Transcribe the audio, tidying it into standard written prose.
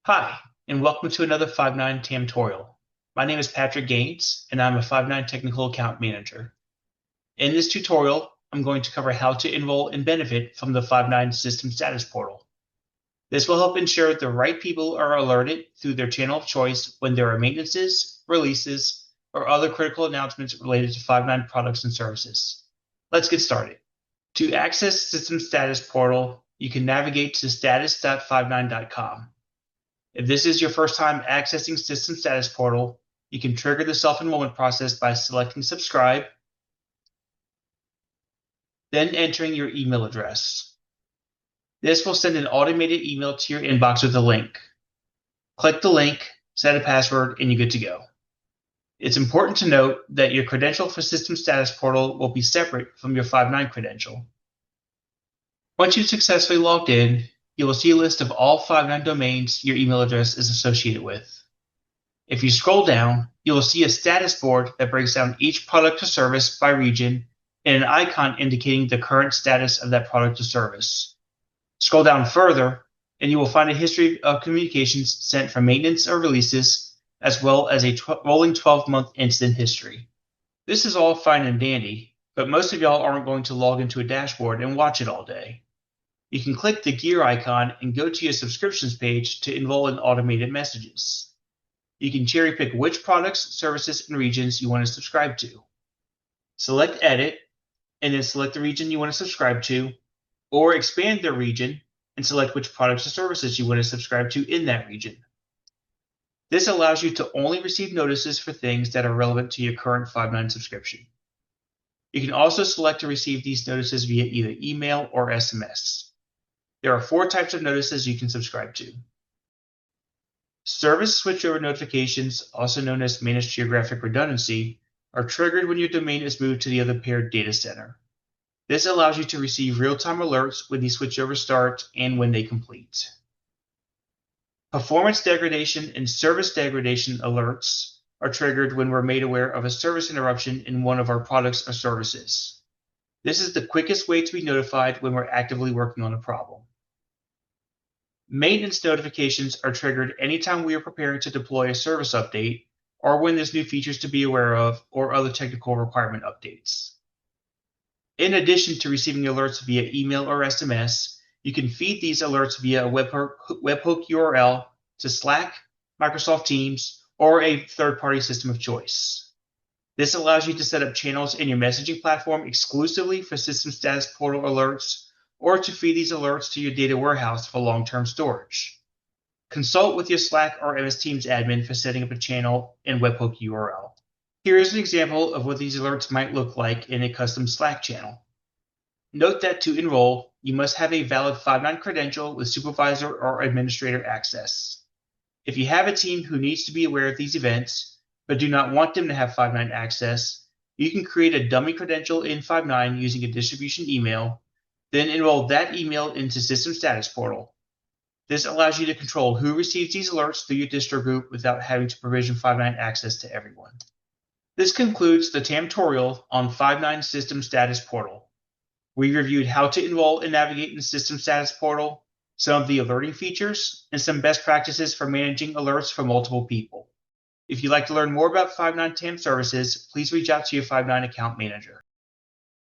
Hi, and welcome to another Five9 TAMTorial. My name is Patrick Gaines, and I'm a Five9 Technical Account Manager. In this tutorial, I'm going to cover how to enroll and benefit from the Five9 System Status Portal. This will help ensure the right people are alerted through their channel of choice when there are maintenances, releases, or other critical announcements related to Five9 products and services. Let's get started. To access System Status Portal, you can navigate to status.five9.com. If this is your first time accessing System Status Portal, you can trigger the self-enrollment process by selecting Subscribe, then entering your email address. This will send an automated email to your inbox with a link. Click the link, set a password, and you're good to go. It's important to note that your credential for System Status Portal will be separate from your Five9 credential. Once you've successfully logged in, you will see a list of all Five9 domains your email address is associated with. If you scroll down, you will see a status board that breaks down each product or service by region and an icon indicating the current status of that product or service. Scroll down further, and you will find a history of communications sent for maintenance or releases, as well as a rolling 12-month incident history. This is all fine and dandy, but most of y'all aren't going to log into a dashboard and watch it all day. You can click the gear icon and go to your subscriptions page to enroll in automated messages. You can cherry pick which products, services, and regions you want to subscribe to. Select Edit, and then select the region you want to subscribe to, or expand the region and select which products or services you want to subscribe to in that region. This allows you to only receive notices for things that are relevant to your current Five9 subscription. You can also select to receive these notices via either email or SMS. There are 4 types of notices you can subscribe to. Service switchover notifications, also known as managed geographic redundancy, are triggered when your domain is moved to the other paired data center. This allows you to receive real-time alerts when these switchovers start and when they complete. Performance degradation and service degradation alerts are triggered when we're made aware of a service interruption in one of our products or services. This is the quickest way to be notified when we're actively working on a problem. Maintenance notifications are triggered anytime we are preparing to deploy a service update or when there's new features to be aware of or other technical requirement updates. In addition to receiving alerts via email or SMS, you can feed these alerts via a webhook URL to Slack, Microsoft Teams, or a third-party system of choice. This allows you to set up channels in your messaging platform exclusively for System Status Portal alerts, or to feed these alerts to your data warehouse for long-term storage. Consult with your Slack or MS Teams admin for setting up a channel and webhook URL. Here is an example of what these alerts might look like in a custom Slack channel. Note that to enroll, you must have a valid Five9 credential with supervisor or administrator access. If you have a team who needs to be aware of these events, but do not want them to have Five9 access, you can create a dummy credential in Five9 using a distribution email, then enroll that email into System Status Portal. This allows you to control who receives these alerts through your distro group without having to provision Five9 access to everyone. This concludes the TAMTorial on Five9 System Status Portal. We reviewed how to enroll and navigate in the System Status Portal, some of the alerting features, and some best practices for managing alerts for multiple people. If you'd like to learn more about Five9 TAM services, please reach out to your Five9 account manager.